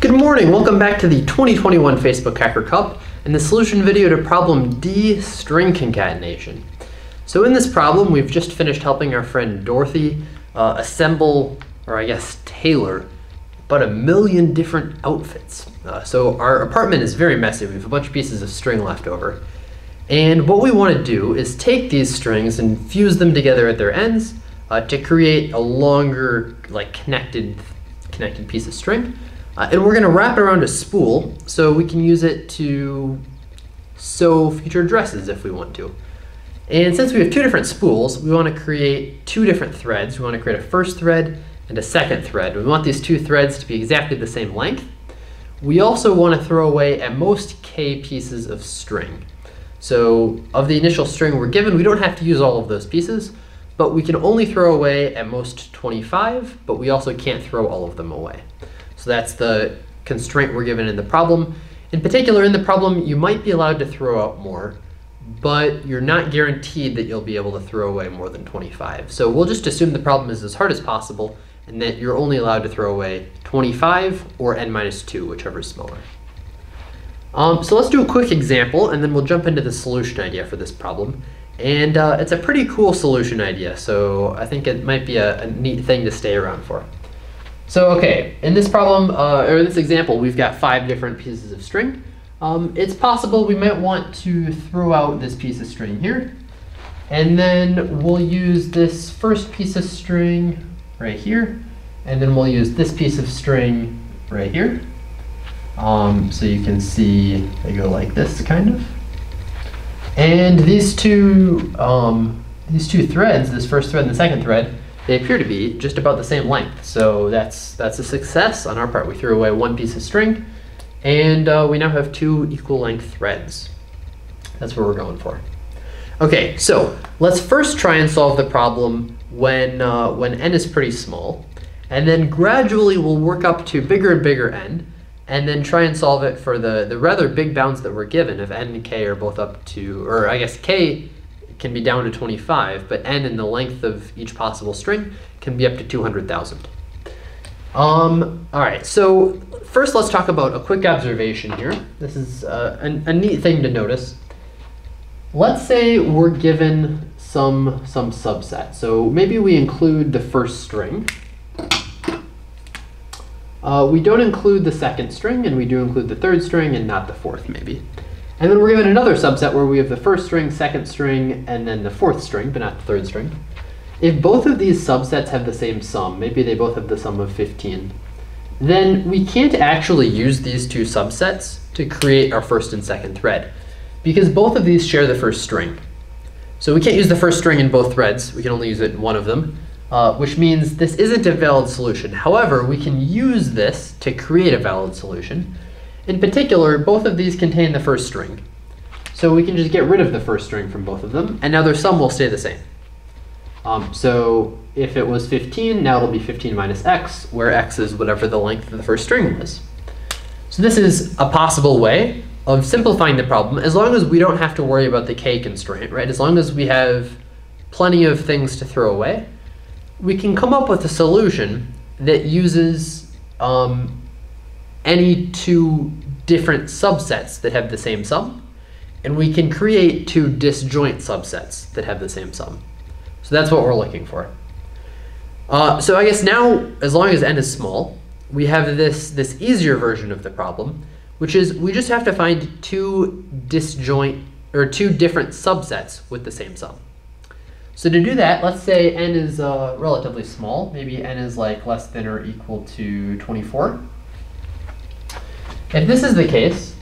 Good morning, welcome back to the 2021 Facebook Hacker Cup and the solution video to problem D, string concatenation. So in this problem, we've just finished helping our friend Dorothy assemble, or I guess tailor, about 1 million different outfits. So our apartment is very messy. We have a bunch of pieces of string left over. And what we want to do is take these strings and fuse them together at their ends to create a longer, like connected piece of string. And we're going to wrap it around a spool so we can use it to sew future dresses if we want to. And since we have two different spools, we want to create two different threads. We want to create a first thread and a second thread. We want these two threads to be exactly the same length. We also want to throw away at most k pieces of string. So of the initial string we're given, we don't have to use all of those pieces, but we can only throw away at most 25, but we also can't throw all of them away. So that's the constraint we're given in the problem. In particular, in the problem, you might be allowed to throw out more, but you're not guaranteed that you'll be able to throw away more than 25. So we'll just assume the problem is as hard as possible and that you're only allowed to throw away 25 or n-2, whichever is smaller. So let's do a quick example and then we'll jump into the solution idea for this problem. And it's a pretty cool solution idea, so I think it might be a neat thing to stay around for. So okay, in this problem, or this example, we've got 5 different pieces of string. It's possible we might want to throw out this piece of string here. And then we'll use this first piece of string right here. And then we'll use this piece of string right here. So you can see they go like this, kind of. And these two threads, this first thread and the second thread, they appear to be just about the same length. So that's a success on our part. We threw away one piece of string, and we now have 2 equal length threads. That's what we're going for. Okay, so let's first try and solve the problem when n is pretty small, and then gradually we'll work up to bigger and bigger n, and then try and solve it for the rather big bounds that we're given if n and k are both up to, or I guess k can be down to 25, but n in the length of each possible string can be up to 200,000. All right, so first let's talk about a quick observation here. This is a neat thing to notice. Let's say we're given some subset. So maybe we include the first string. We don't include the second string, and we do include the third string and not the fourth maybe. And then we're given another subset where we have the first string, second string, and then the fourth string, but not the third string. If both of these subsets have the same sum, maybe they both have the sum of 15, then we can't actually use these two subsets to create our first and second thread, because both of these share the first string. So we can't use the first string in both threads. We can only use it in one of them, which means this isn't a valid solution. However, we can use this to create a valid solution. In particular, both of these contain the first string. So we can just get rid of the first string from both of them, and now their sum will stay the same. So if it was 15, now it'll be 15 minus x, where x is whatever the length of the first string was. So this is a possible way of simplifying the problem, as long as we don't have to worry about the k constraint, right? As long as we have plenty of things to throw away, we can come up with a solution that uses any 2 different subsets that have the same sum, and we can create 2 disjoint subsets that have the same sum. So that's what we're looking for. So I guess now, as long as n is small, we have this easier version of the problem, which is we just have to find 2 different subsets with the same sum. So to do that, let's say n is relatively small. Maybe n is like less than or equal to 24. If this is the case,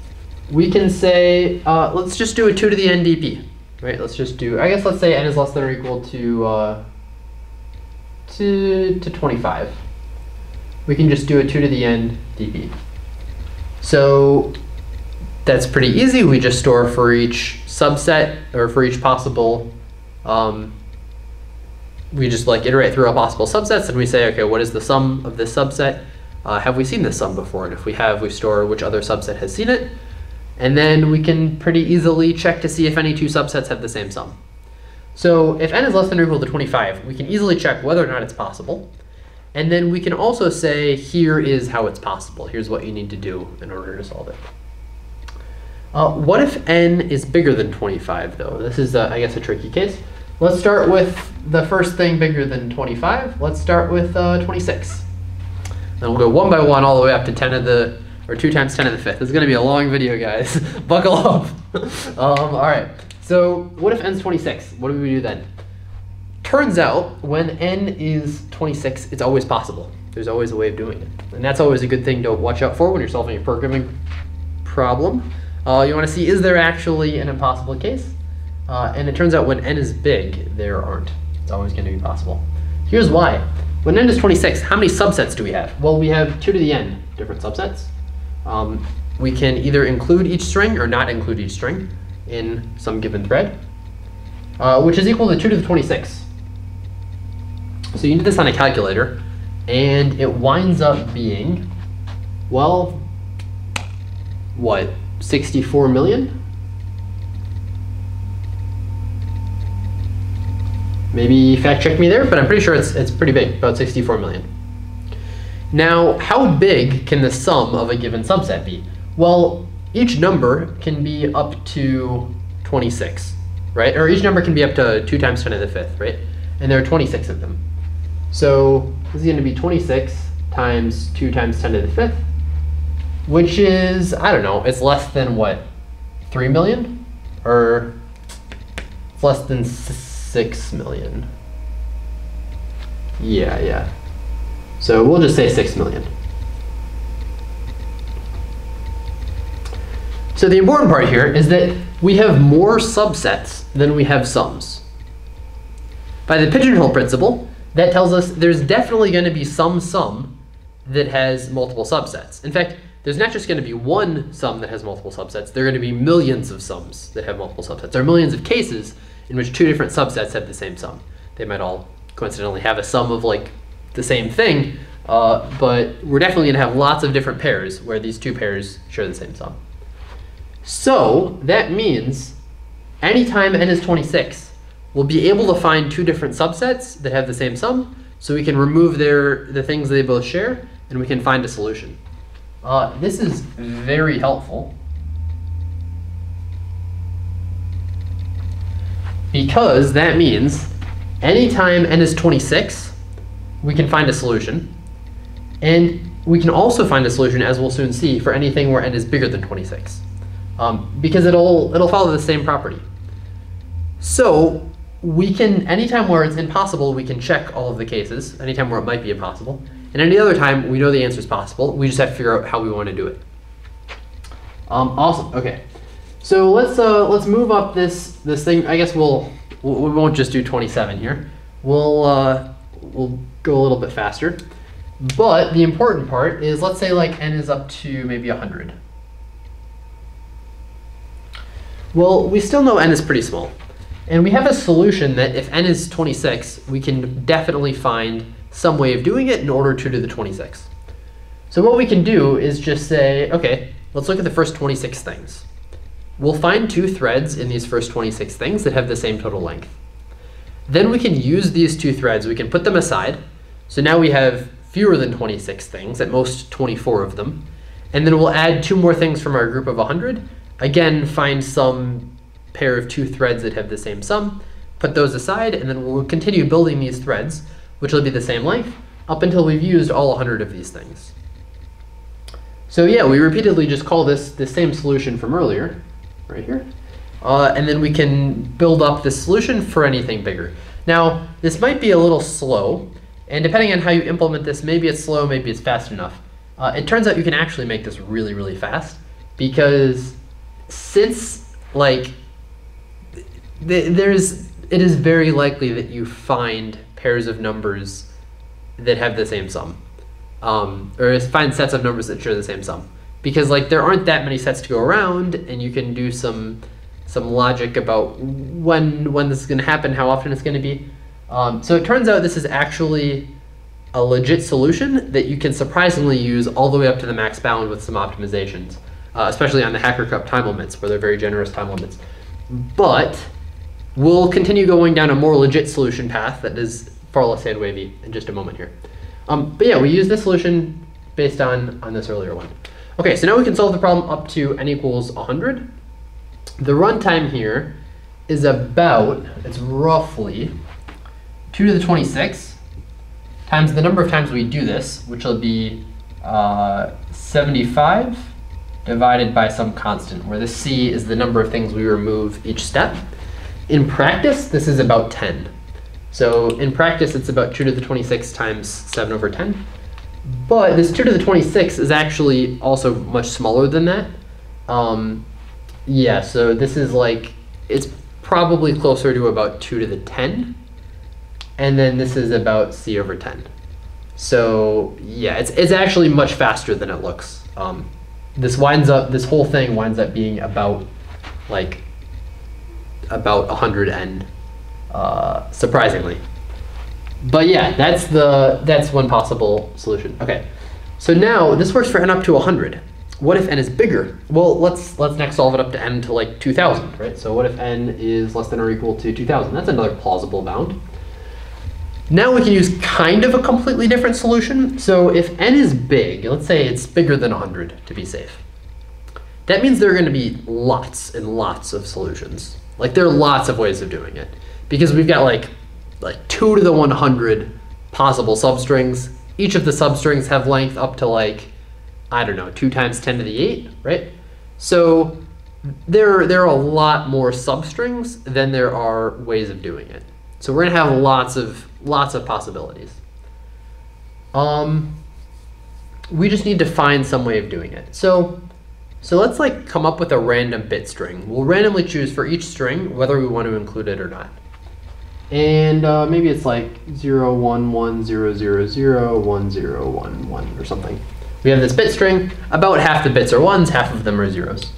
we can say, let's just do a 2 to the n dp, right? Let's just do, I guess let's say n is less than or equal to 25. We can just do a 2 to the n dp. So that's pretty easy. We just store for each subset, or for each possible, we just like iterate through all possible subsets, and we say, okay, what is the sum of this subset? Have we seen this sum before? And if we have, we store which other subset has seen it. And then we can pretty easily check to see if any 2 subsets have the same sum. So if n is less than or equal to 25, we can easily check whether or not it's possible. And then we can also say, here is how it's possible. Here's what you need to do in order to solve it. What if n is bigger than 25, though? This is, I guess, a tricky case. Let's start with the first thing bigger than 25. Let's start with 26. Then we'll go one by one all the way up to 10 to the, or 2 times 10 to the 5th. This is going to be a long video, guys. Buckle up. All right. So what if n is 26? What do we do then? Turns out, when n is 26, it's always possible. There's always a way of doing it. And that's always a good thing to watch out for when you're solving a programming problem. You want to see, is there actually an impossible case? And it turns out when n is big, there aren't. It's always going to be possible. Here's why. When n is 26, how many subsets do we have? Well, we have 2 to the n different subsets. We can either include each string or not include each string in some given thread, which is equal to 2 to the 26. So you do this on a calculator, and it winds up being, well, what, 64 million? Maybe fact check me there, but I'm pretty sure it's pretty big, about 64 million. Now, how big can the sum of a given subset be? Well, each number can be up to 26, right? Or each number can be up to 2 times 10 to the 5th, right? And there are 26 of them. So this is going to be 26 times 2 times 10 to the 5th, which is, I don't know, it's less than what, 3 million? Or it's less than 6 million. Yeah. So we'll just say 6 million. So the important part here is that we have more subsets than we have sums. By the pigeonhole principle, that tells us there's definitely going to be some sum that has multiple subsets. In fact, there's not just going to be one sum that has multiple subsets, there are going to be millions of sums that have multiple subsets. There are millions of cases in which 2 different subsets have the same sum. They might all coincidentally have a sum of like the same thing, but we're definitely going to have lots of different pairs where these 2 pairs share the same sum. So that means anytime n is 26, we'll be able to find 2 different subsets that have the same sum, so we can remove the things they both share, and we can find a solution. This is very helpful, because that means anytime n is 26, we can find a solution, and we can also find a solution, as we'll soon see, for anything where n is bigger than 26, because it'll follow the same property. So we can, anytime where it's impossible, we can check all of the cases. Anytime where it might be impossible, and any other time we know the answer is possible. We just have to figure out how we want to do it. Awesome. Okay. So let's move up this thing. I guess we won't just do 27 here. We'll go a little bit faster. But the important part is, let's say like n is up to maybe 100. Well, we still know n is pretty small. And we have a solution that if n is 26, we can definitely find some way of doing it in order to do the 26. So what we can do is just say, okay, let's look at the first 26 things. We'll find 2 threads in these first 26 things that have the same total length. Then we can use these 2 threads, we can put them aside. So now we have fewer than 26 things, at most 24 of them. And then we'll add 2 more things from our group of 100. Again, find some pair of 2 threads that have the same sum, put those aside, and then we'll continue building these threads, which will be the same length, up until we've used all 100 of these things. So yeah, we repeatedly just call this the same solution from earlier, right here. And then we can build up this solution for anything bigger. Now, this might be a little slow, and depending on how you implement this, maybe it's slow, maybe it's fast enough. It turns out you can actually make this really, really fast, because since like it is very likely that you find pairs of numbers that have the same sum, or find sets of numbers that share the same sum, because like there aren't that many sets to go around, and you can do some logic about when this is going to happen, how often it's going to be. So it turns out this is actually a legit solution that you can surprisingly use all the way up to the max bound with some optimizations, especially on the Hacker Cup time limits, where they're very generous time limits. But we'll continue going down a more legit solution path that is far less hand wavy in just a moment here. But yeah, we use this solution based on this earlier one. Okay, so now we can solve the problem up to n equals 100. The runtime here is about, it's roughly 2 to the 26 times the number of times we do this, which will be 75 divided by some constant, where the c is the number of things we remove each step. In practice, this is about 10. So in practice, it's about 2 to the 26 times 7 over 10. But this 2 to the 26 is actually also much smaller than that. Yeah, so this is like, it's probably closer to about 2 to the 10. And then this is about c over 10. So yeah, it's actually much faster than it looks. This whole thing winds up being about 100n, surprisingly. But yeah, that's one possible solution. Okay, so now this works for n up to 100. What if n is bigger? Well, let's next solve it up to n to like 2000, right? So what if n is less than or equal to 2000? That's another plausible bound. Now we can use kind of a completely different solution. So if n is big, let's say it's bigger than 100 to be safe. That means there are going to be lots and lots of solutions. Like there are lots of ways of doing it, because we've got like 2 to the 100 possible substrings. Each of the substrings have length up to like, I don't know, 2 times 10 to the 8, right? So there are a lot more substrings than there are ways of doing it. So we're gonna have lots of possibilities. We just need to find some way of doing it. So let's like come up with a random bit string. We'll randomly choose for each string whether we want to include it or not. And maybe it's like 0, 1, 1, 0, 0, 0, 1, 0, 1, 1 or something. We have this bit string. About half the bits are ones, half of them are zeros.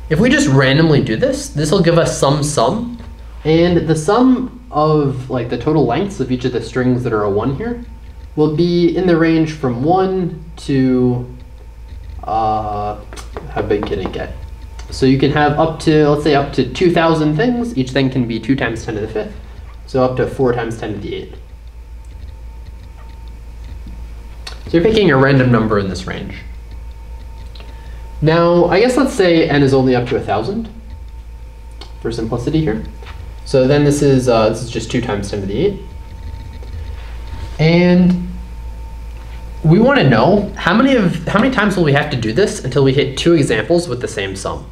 If we just randomly do this, this will give us some sum. And the sum of like the total lengths of each of the strings that are a 1 here will be in the range from 1 to, how big can it get? So you can have up to, let's say up to 2,000 things. Each thing can be 2 times 10 to the 5th. So up to 4 times 10 to the 8th. So you're picking a random number in this range. Now, I guess let's say n is only up to 1,000 for simplicity here. So then this is just 2 times 10 to the 8. And we want to know how many times will we have to do this until we hit 2 examples with the same sum.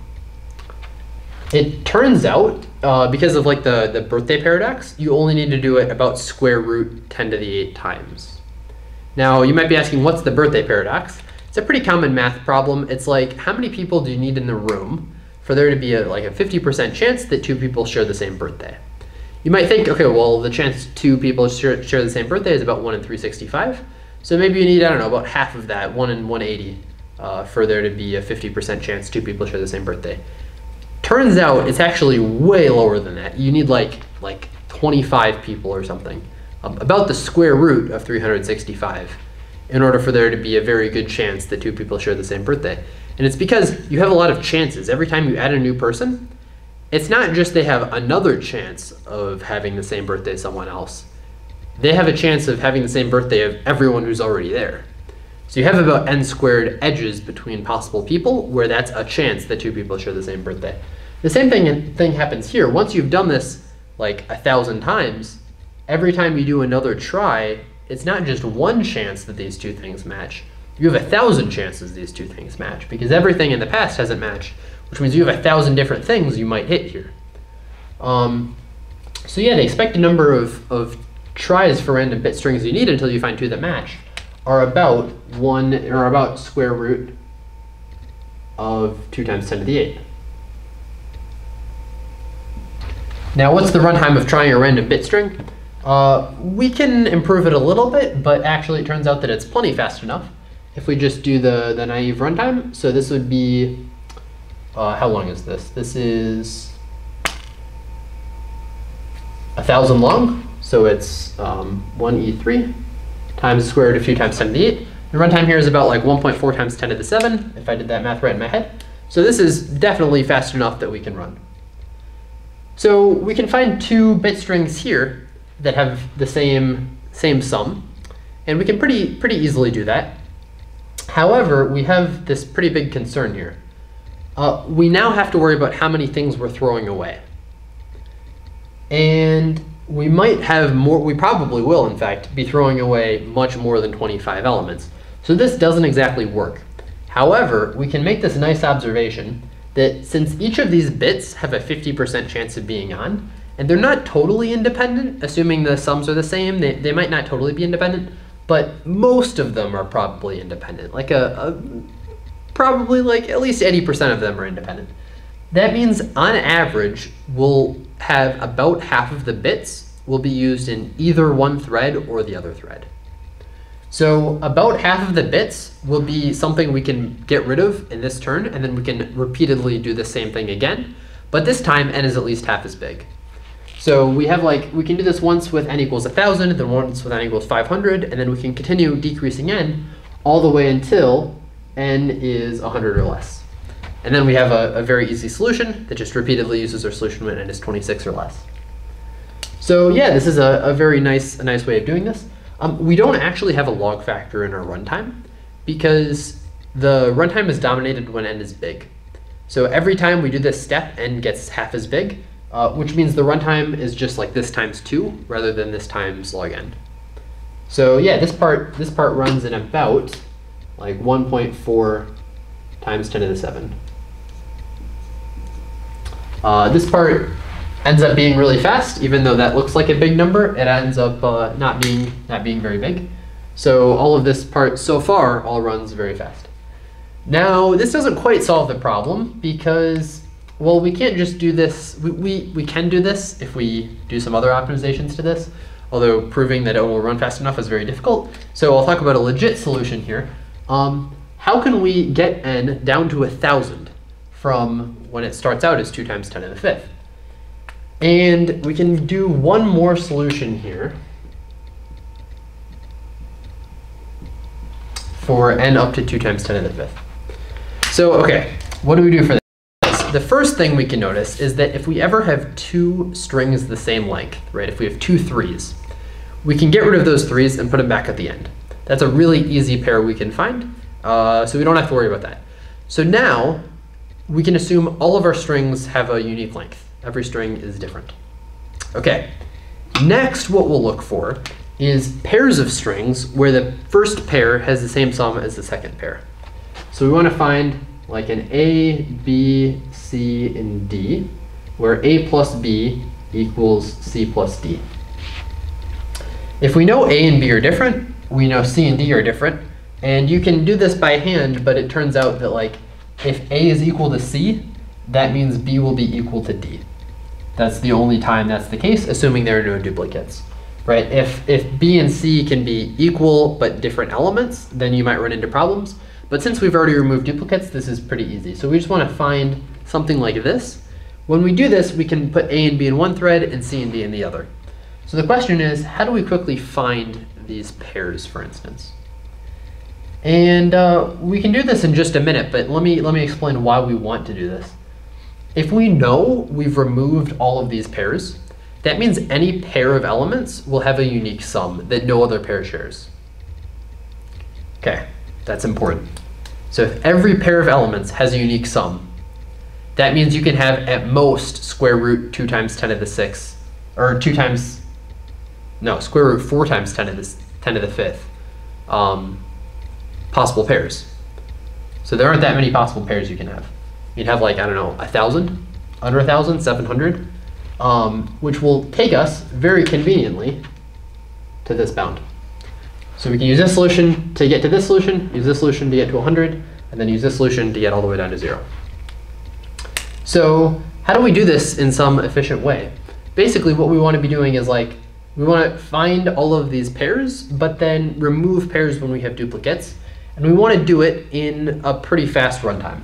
It turns out, because of like the birthday paradox, you only need to do it about square root 10 to the 8 times. Now you might be asking, what's the birthday paradox? It's a pretty common math problem. It's like, how many people do you need in the room for there to be like a 50% chance that 2 people share the same birthday? You might think, okay, well, the chance 2 people share the same birthday is about 1 in 365. So maybe you need, I don't know, about half of that, 1 in 180, for there to be a 50% chance 2 people share the same birthday. Turns out it's actually way lower than that. You need like 25 people or something, about the square root of 365, in order for there to be a very good chance that 2 people share the same birthday. And it's because you have a lot of chances. Every time you add a new person, it's not just they have another chance of having the same birthday as someone else. They have a chance of having the same birthday of everyone who's already there. So you have about n squared edges between possible people where that's a chance that 2 people share the same birthday. The same thing happens here. Once you've done this like 1,000 times, every time you do another try, it's not just 1 chance that these 2 things match. You have 1,000 chances these 2 things match, because everything in the past hasn't matched, which means you have 1,000 different things you might hit here. So yeah, the expected number of tries for random bit strings you need until you find 2 that match are about 1, or about square root of 2 times 10 to the 8. Now, what's the runtime of trying a random bit string? We can improve it a little bit, but actually it turns out that it's plenty fast enough if we just do the naive runtime. So this would be, how long is this? This is 1,000 long. So it's 1e3 times the square root of 2 times 10 to the 8. The runtime here is about like 1.4 times 10 to the 7, if I did that math right in my head. So this is definitely fast enough that we can run. So we can find 2 bit strings here that have the same sum. And we can pretty easily do that. However, we have this pretty big concern here. We now have to worry about how many things we're throwing away. And we might have more, we probably will, in fact, be throwing away much more than 25 elements. So this doesn't exactly work. However, we can make this nice observation that since each of these bits have a 50% chance of being on, and they're not totally independent, assuming the sums are the same, they might not totally be independent, but most of them are probably independent. Like probably like at least 80% of them are independent. That means on average, we'll have about half of the bits will be used in either one thread or the other thread. So about half of the bits will be something we can get rid of in this turn, and then we can repeatedly do the same thing again. But this time, n is at least half as big. So we have we can do this once with n equals 1,000, then once with n equals 500, and then we can continue decreasing n all the way until n is 100 or less. And then we have a very easy solution that just repeatedly uses our solution when n is 26 or less. So yeah, this is a very nice way of doing this. We don't actually have a log factor in our runtime because the runtime is dominated when n is big. So every time we do this step, n gets half as big, which means the runtime is just like this times 2 rather than this times log n. So yeah, this part runs in about like 1.4 times 10 to the 7. This part ends up being really fast, even though that looks like a big number. It ends up not being very big. So all of this part so far all runs very fast. Now this doesn't quite solve the problem because, well, we can't just do this. We can do this if we do some other optimizations to this, although proving that it will run fast enough is very difficult. So I'll talk about a legit solution here. How can we get n down to 1,000 from when it starts out as 2 times 10 to the 5th? And we can do one more solution here for n up to 2 times 10 to the 5th. So okay, what do we do for this? The first thing we can notice is that if we ever have 2 strings the same length, right, if we have 2 3s, we can get rid of those 3s and put them back at the end. That's a really easy pair we can find, so we don't have to worry about that. So now we can assume all of our strings have a unique length. Every string is different. Okay, next what we'll look for is pairs of strings where the first pair has the same sum as the second pair. So we want to find like an A, B, C, and D, where A plus B equals C plus D. If we know A and B are different, we know C and D are different, and you can do this by hand, but it turns out that like if A is equal to C, that means B will be equal to D. That's the only time that's the case, assuming there are no duplicates, right? If B and C can be equal but different elements, then you might run into problems. But since we've already removed duplicates, this is pretty easy. So we just want to find something like this. When we do this, we can put A and B in one thread and C and D in the other. So the question is, how do we quickly find these pairs, for instance? And we can do this in just a minute, but let me explain why we want to do this. If we know we've removed all of these pairs, that means any pair of elements will have a unique sum that no other pair shares. Okay, that's important. So if every pair of elements has a unique sum, that means you can have at most square root 2 times 10 to the 6th, or square root 4 times 10 to the 5th possible pairs. So there aren't that many possible pairs you can have. You'd have like, I don't know, 1,000, under 1,000, 700, which will take us very conveniently to this bound. So we can use this solution to get to this solution, use this solution to get to 100, and then use this solution to get all the way down to 0. So how do we do this in some efficient way? Basically what we want to be doing is like, we want to find all of these pairs, but then remove pairs when we have duplicates. And we want to do it in a pretty fast runtime.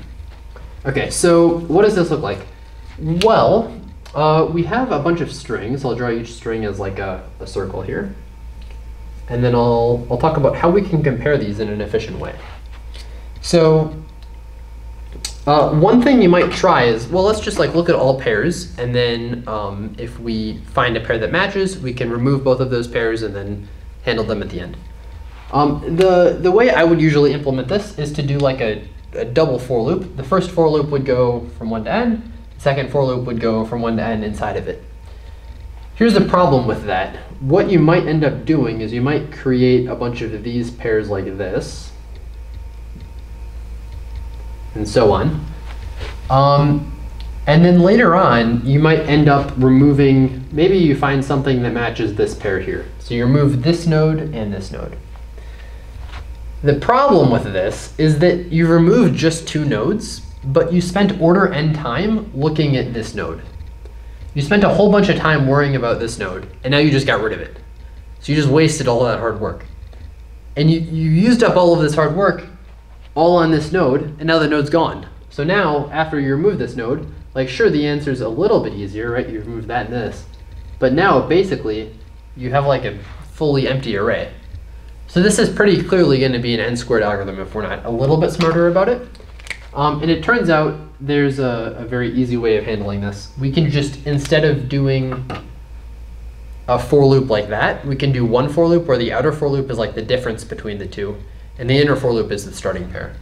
Okay, so what does this look like? Well, we have a bunch of strings. I'll draw each string as like a circle here. And then I'll talk about how we can compare these in an efficient way. So one thing you might try is, well, let's just like look at all pairs, and then if we find a pair that matches, we can remove both of those pairs and then handle them at the end. The way I would usually implement this is to do like a double for loop. The first for loop would go from 1 to n. The second for loop would go from 1 to n inside of it. Here's the problem with that. What you might end up doing is you might create a bunch of these pairs like this, and so on. And then later on, you might end up removing, maybe you find something that matches this pair here. So you remove this node and this node. The problem with this is that you removed just 2 nodes, but you spent order n time looking at this node. You spent a whole bunch of time worrying about this node, and now you just got rid of it. So you just wasted all that hard work. And you used up all of this hard work all on this node, and now the node's gone. So now, after you remove this node, like sure, the answer's a little bit easier, right? You remove that and this. But now, basically, you have like a fully empty array. So this is pretty clearly going to be an n-squared algorithm if we're not a little bit smarter about it. And it turns out there's a very easy way of handling this. We can just, instead of doing a for loop like that, we can do one for loop where the outer for loop is like the difference between the two, and the inner for loop is the starting pair.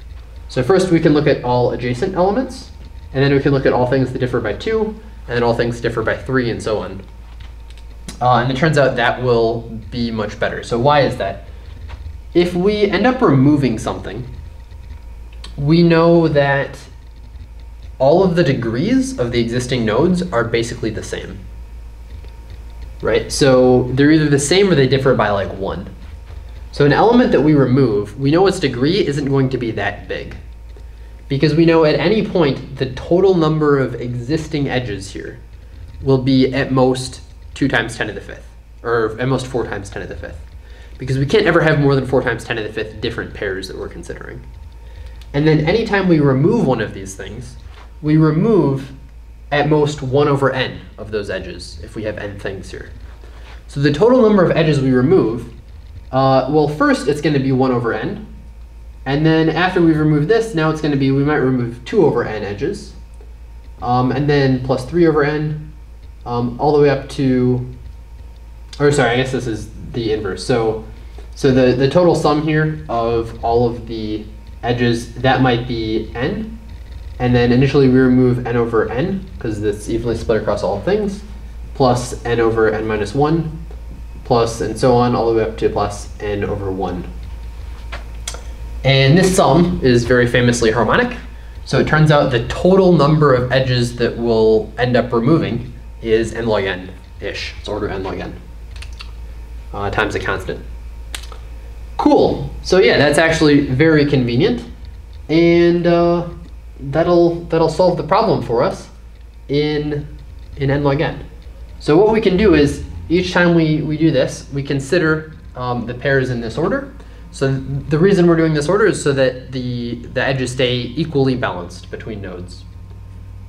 So first we can look at all adjacent elements, and then we can look at all things that differ by 2, and then all things that differ by 3, and so on. And it turns out that will be much better. So why is that? If we end up removing something, we know that all of the degrees of the existing nodes are basically the same, right? So they're either the same or they differ by like 1. So an element that we remove, we know its degree isn't going to be that big, because we know at any point the total number of existing edges here will be at most 2 times 10 to the 5th, or at most 4 times 10 to the 5th, because we can't ever have more than 4 times 10 to the 5th different pairs that we're considering. And then anytime we remove one of these things, we remove at most 1 over n of those edges if we have n things here. So the total number of edges we remove, well, first it's going to be 1 over n. And then after we've removed this, now it's going to be, we might remove 2 over n edges. And then plus 3 over n, all the way up to, or sorry, I guess this is the inverse. So the total sum here of all of the edges, that might be n. And then initially we remove n over n, because it's evenly split across all things, plus n over n minus 1, plus and so on, all the way up to plus n over 1. And this sum is very famously harmonic. So it turns out the total number of edges that we'll end up removing is n log n-ish. It's order n log n times a constant. Cool. So yeah, that's actually very convenient, and that'll solve the problem for us in n log n. So what we can do is each time we do this, we consider the pairs in this order. So the reason we're doing this order is so that the edges stay equally balanced between nodes.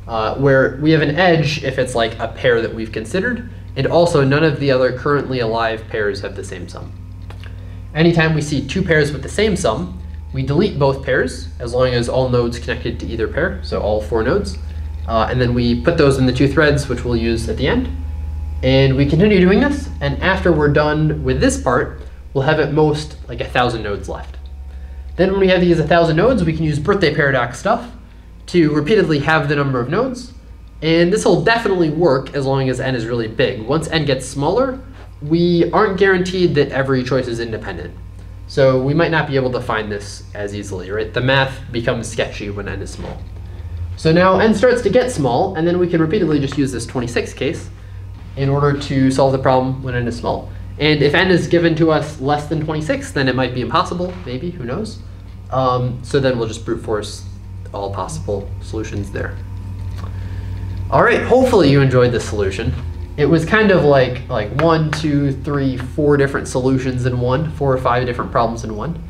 Where we have an edge if it's like a pair that we've considered, and also none of the other currently alive pairs have the same sum. Anytime we see 2 pairs with the same sum, we delete both pairs as long as all nodes connected to either pair, so all 4 nodes. And then we put those in the 2 threads, which we'll use at the end. And we continue doing this, and after we're done with this part, we'll have at most like 1,000 nodes left. Then when we have these 1,000 nodes, we can use birthday paradox stuff to repeatedly have the number of nodes. And this will definitely work as long as n is really big. Once n gets smaller, we aren't guaranteed that every choice is independent. So we might not be able to find this as easily, right? The math becomes sketchy when n is small. So now n starts to get small, and then we can repeatedly just use this 26 case in order to solve the problem when n is small. And if n is given to us less than 26, then it might be impossible, maybe, who knows? So then we'll just brute force all possible solutions there. All right, hopefully you enjoyed this solution. It was kind of like 1, 2, 3, 4 different solutions in one, 4 or 5 different problems in one.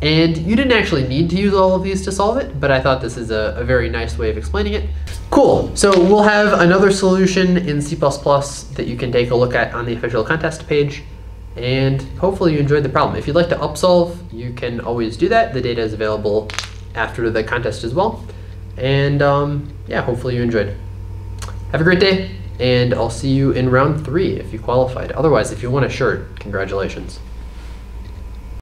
And you didn't actually need to use all of these to solve it, but I thought this is a very nice way of explaining it. Cool, so we'll have another solution in C++ that you can take a look at on the official contest page, and hopefully you enjoyed the problem. If you'd like to upsolve, you can always do that. The data is available after the contest as well. And yeah, hopefully you enjoyed. Have a great day, and I'll see you in round 3 if you qualified. Otherwise, if you won a shirt, congratulations.